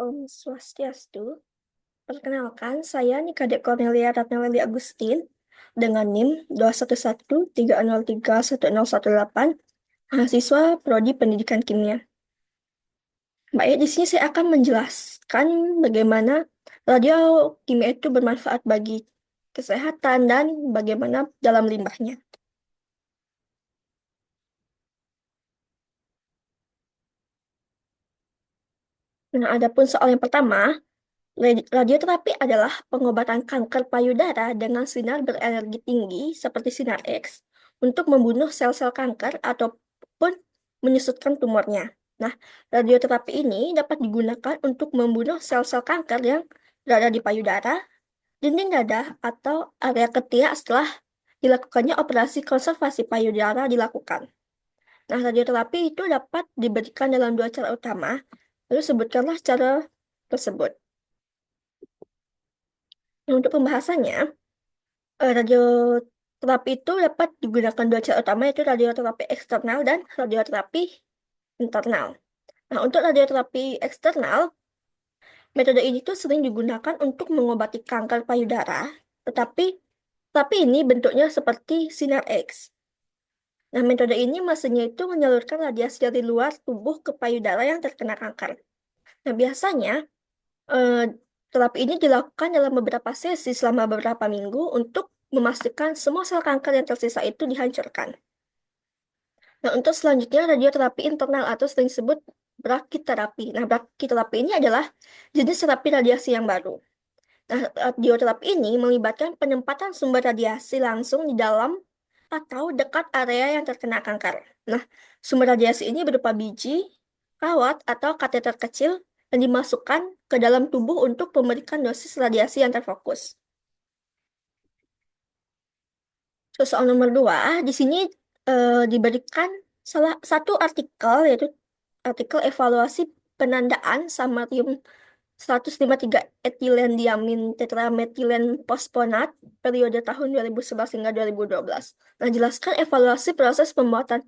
Om Swastiastu. Perkenalkan, saya Nikade Cornelia Ratnaweli Agustin dengan NIM 21130310118, mahasiswa Prodi Pendidikan Kimia. Baik, di sini saya akan menjelaskan bagaimana radio kimia itu bermanfaat bagi kesehatan dan bagaimana dalam limbahnya. Nah, adapun soal yang pertama, radioterapi adalah pengobatan kanker payudara dengan sinar berenergi tinggi seperti sinar X untuk membunuh sel-sel kanker ataupun menyusutkan tumornya. Nah, radioterapi ini dapat digunakan untuk membunuh sel-sel kanker yang berada di payudara, dinding dada, atau area ketiak setelah dilakukannya operasi konservasi payudara dilakukan. Nah, radioterapi itu dapat diberikan dalam dua cara utama. Lalu sebutkanlah cara tersebut. Nah, untuk pembahasannya, radioterapi itu dapat digunakan dua cara utama, yaitu radioterapi eksternal dan radioterapi internal. Nah, untuk radioterapi eksternal, metode ini tuh sering digunakan untuk mengobati kanker payudara, tetapi ini bentuknya seperti sinar X. Nah, metode ini maksudnya itu menyalurkan radiasi dari luar tubuh ke payudara yang terkena kanker. Nah, biasanya eh, terapi ini dilakukan dalam beberapa sesi selama beberapa minggu untuk memastikan semua sel kanker yang tersisa itu dihancurkan. Nah, untuk selanjutnya radioterapi internal atau sering disebut brachytherapy. Nah, brachytherapy ini adalah jenis terapi radiasi yang baru. Nah, radioterapi ini melibatkan penempatan sumber radiasi langsung di dalam atau dekat area yang terkena kanker. Nah, sumber radiasi ini berupa biji, kawat, atau kateter kecil yang dimasukkan ke dalam tubuh untuk memberikan dosis radiasi yang terfokus. Terus soal nomor dua, di sini diberikan salah satu artikel, yaitu artikel evaluasi penandaan samarium 153 etilendiamin tetrametilen fosfonat periode tahun 2011 hingga 2012. Nah, jelaskan evaluasi proses pembuatan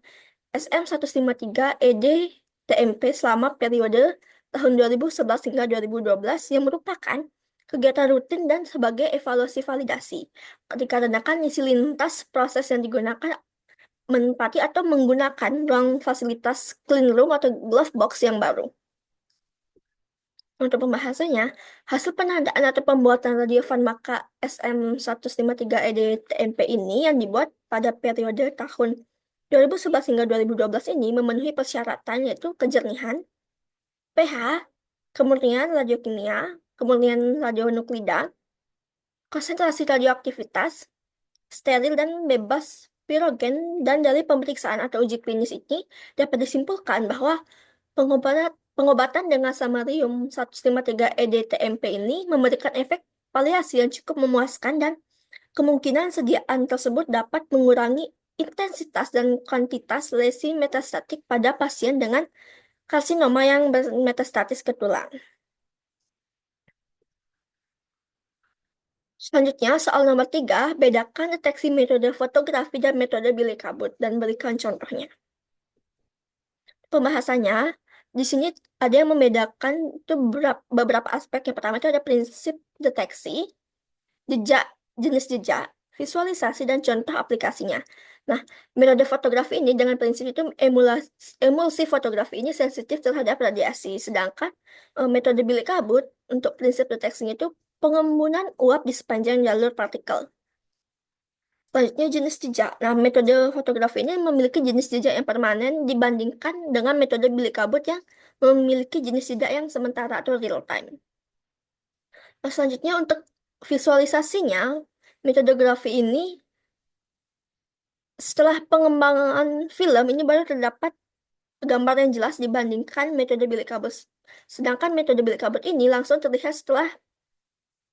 SM153 ED-TMP selama periode tahun 2011 hingga 2012 yang merupakan kegiatan rutin dan sebagai evaluasi validasi. Dikarenakan isi lintas proses yang digunakan menempati atau menggunakan ruang fasilitas clean room atau glove box yang baru. Untuk pembahasannya, hasil penandaan atau pembuatan radiofarmaka SM153 ED-TMP ini yang dibuat pada periode tahun 2011 hingga 2012 ini memenuhi persyaratan, yaitu kejernihan, pH, kemurnian radiokimia, kemurnian radionuklida, konsentrasi radioaktivitas, steril dan bebas pirogen, dan dari pemeriksaan atau uji klinis ini dapat disimpulkan bahwa pengobatan dengan samarium 153 ED-TMP ini memberikan efek paliasi yang cukup memuaskan dan kemungkinan sediaan tersebut dapat mengurangi intensitas dan kuantitas lesi metastatik pada pasien dengan karsinoma yang bermetastatis ke tulang. Selanjutnya, soal nomor 3, bedakan deteksi metode fotografi dan metode bilik kabut, dan berikan contohnya. Pembahasannya, di sini ada yang membedakan itu beberapa aspek. Yang pertama itu ada prinsip deteksi, jejak, jenis jejak, visualisasi, dan contoh aplikasinya. Nah, metode fotografi ini dengan prinsip itu emulsi fotografi ini sensitif terhadap radiasi, sedangkan metode bilik kabut untuk prinsip deteksinya itu pengembunan uap di sepanjang jalur partikel. Selanjutnya jenis jejak. Nah, metode fotografi ini memiliki jenis jejak yang permanen dibandingkan dengan metode bilik kabut yang memiliki jenis jejak yang sementara atau real time. Nah, selanjutnya untuk visualisasinya, metode ini setelah pengembangan film ini baru terdapat gambar yang jelas dibandingkan metode bilik kabut. Sedangkan metode bilik kabut ini langsung terlihat setelah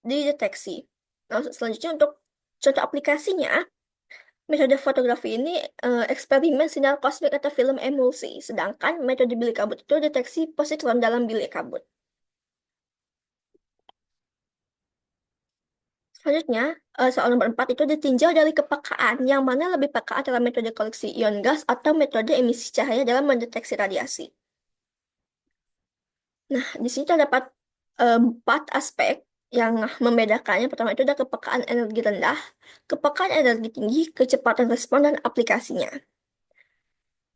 dideteksi. Nah, selanjutnya untuk contoh aplikasinya, metode fotografi ini eksperimen sinar kosmik atau film emulsi, sedangkan metode bilik kabut itu deteksi positron dalam bilik kabut. Selanjutnya, soal nomor 4 itu ditinjau dari kepekaan, yang mana lebih peka antara metode koleksi ion gas atau metode emisi cahaya dalam mendeteksi radiasi. Nah, di sini terdapat empat aspek yang membedakannya. Pertama itu ada kepekaan energi rendah, kepekaan energi tinggi, kecepatan respon, dan aplikasinya.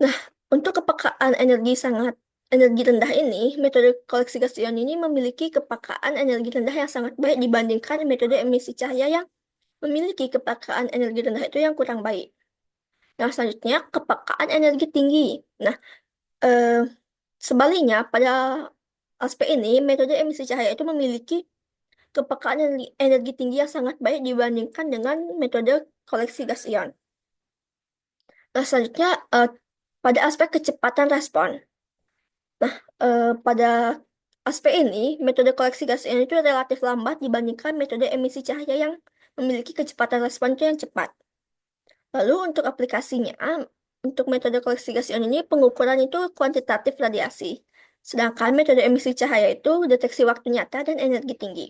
Nah, untuk kepekaan energi rendah ini, metode koleksi gas ion ini memiliki kepekaan energi rendah yang sangat baik dibandingkan metode emisi cahaya yang memiliki kepekaan energi rendah itu yang kurang baik. Nah, selanjutnya kepekaan energi tinggi. Nah, eh, sebaliknya pada aspek ini, metode emisi cahaya itu memiliki kepekaan energi tinggi yang sangat baik dibandingkan dengan metode koleksi gas ion. Nah, selanjutnya pada aspek kecepatan respon. Nah, pada aspek ini, metode koleksi gas ion itu relatif lambat dibandingkan metode emisi cahaya yang memiliki kecepatan respon itu yang cepat. Lalu untuk aplikasinya, untuk metode koleksi gas ion ini pengukuran itu kuantitatif radiasi. Sedangkan metode emisi cahaya itu deteksi waktu nyata dan energi tinggi.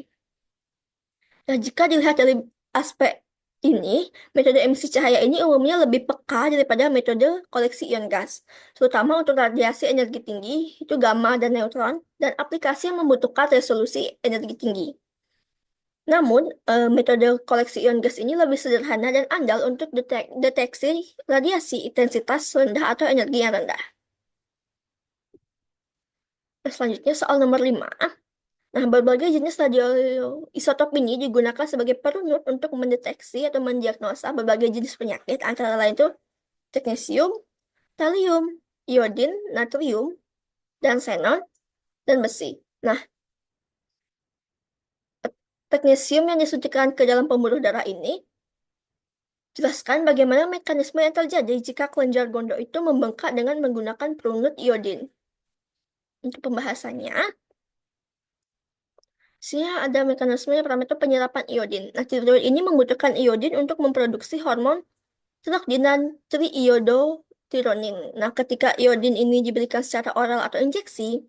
Nah, jika dilihat dari aspek ini, metode emisi cahaya ini umumnya lebih peka daripada metode koleksi ion gas, terutama untuk radiasi energi tinggi, itu gamma dan neutron, dan aplikasi yang membutuhkan resolusi energi tinggi. Namun, metode koleksi ion gas ini lebih sederhana dan andal untuk deteksi radiasi intensitas rendah atau energi yang rendah. Nah, selanjutnya soal nomor 5. Nah, berbagai jenis radioisotop ini digunakan sebagai perunut untuk mendeteksi atau mendiagnosa berbagai jenis penyakit, antara lain itu teknesium, talium, iodin, natrium, dan xenon, dan besi. Nah, teknesium yang disuntikkan ke dalam pembuluh darah ini, jelaskan bagaimana mekanisme yang terjadi jika kelenjar gondok itu membengkak dengan menggunakan perunut iodin. Untuk pembahasannya, sini ada mekanisme yang pertama itu penyerapan iodin. Nah, tiroid ini membutuhkan iodin untuk memproduksi hormon tiroidin dan triiodotironin. Nah, ketika iodin ini diberikan secara oral atau injeksi,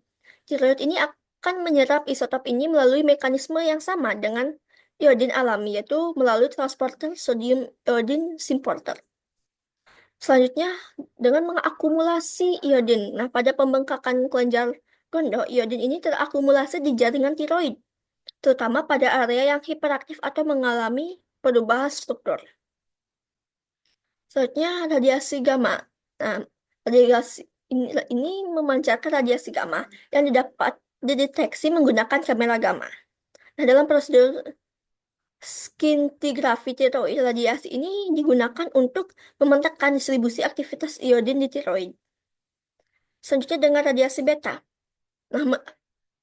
tiroid ini akan menyerap isotop ini melalui mekanisme yang sama dengan iodin alami, yaitu melalui transporter sodium iodin symporter. Selanjutnya, dengan mengakumulasi iodin. Nah, pada pembengkakan kelenjar gondok, iodin ini terakumulasi di jaringan tiroid, terutama pada area yang hiperaktif atau mengalami perubahan struktur. Selanjutnya, radiasi gamma. Nah, radiasi ini memancarkan radiasi gamma yang dapat dideteksi menggunakan kamera gamma. Nah, dalam prosedur scintigraphy tiroid, radiasi ini digunakan untuk memetakan distribusi aktivitas iodin di tiroid. Selanjutnya dengan radiasi beta. Nah,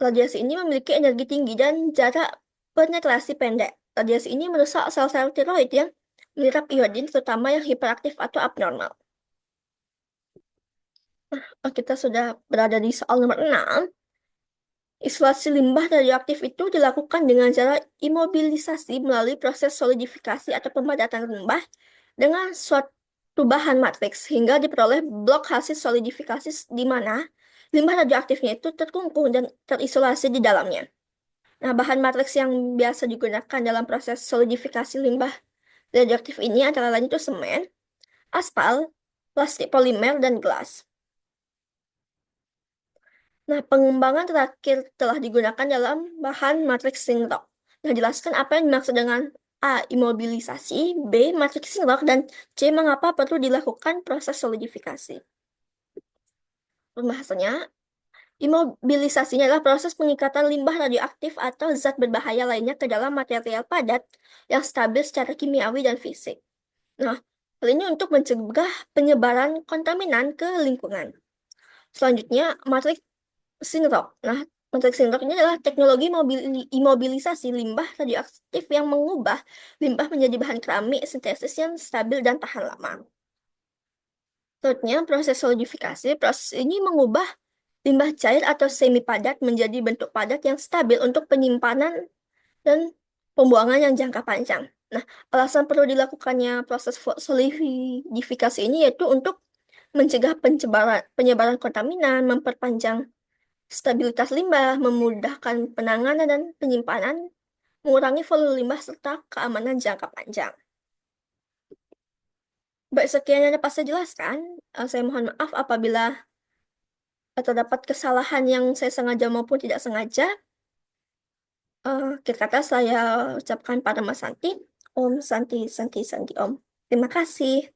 radiasi ini memiliki energi tinggi dan jarak penetrasi pendek. Radiasi ini merusak sel-sel tiroid yang menyerap iodin, terutama yang hiperaktif atau abnormal. Kita sudah berada di soal nomor 6. Isolasi limbah radioaktif itu dilakukan dengan cara imobilisasi melalui proses solidifikasi atau pemadatan limbah dengan suatu bahan matriks hingga diperoleh blok hasil solidifikasi di mana limbah radioaktifnya itu terkungkung dan terisolasi di dalamnya. Nah, bahan matriks yang biasa digunakan dalam proses solidifikasi limbah radioaktif ini antara lain itu semen, aspal, plastik polimer, dan gelas. Nah, pengembangan terakhir telah digunakan dalam bahan matriks Singrock. Nah, jelaskan apa yang dimaksud dengan A. Imobilisasi, B. Matriks Singrock, dan C. Mengapa perlu dilakukan proses solidifikasi. Pembahasannya, imobilisasinya adalah proses pengikatan limbah radioaktif atau zat berbahaya lainnya ke dalam material padat yang stabil secara kimiawi dan fisik. Nah, hal ini untuk mencegah penyebaran kontaminan ke lingkungan. Selanjutnya, matriks Sinrock. Nah, matriks Sinrock ini adalah teknologi imobilisasi limbah radioaktif yang mengubah limbah menjadi bahan keramik sintesis yang stabil dan tahan lama. Selanjutnya, proses solidifikasi. Proses ini mengubah limbah cair atau semi padat menjadi bentuk padat yang stabil untuk penyimpanan dan pembuangan yang jangka panjang. Nah, alasan perlu dilakukannya proses solidifikasi ini yaitu untuk mencegah penyebaran kontaminan, memperpanjang stabilitas limbah, memudahkan penanganan dan penyimpanan, mengurangi volume limbah, serta keamanan jangka panjang. Baik, sekian yang dapat saya jelaskan. Saya mohon maaf apabila terdapat kesalahan yang saya sengaja maupun tidak sengaja. Akhir kata saya ucapkan pada Mas Santi, Om Santi, Santi, Santi, Om. Terima kasih.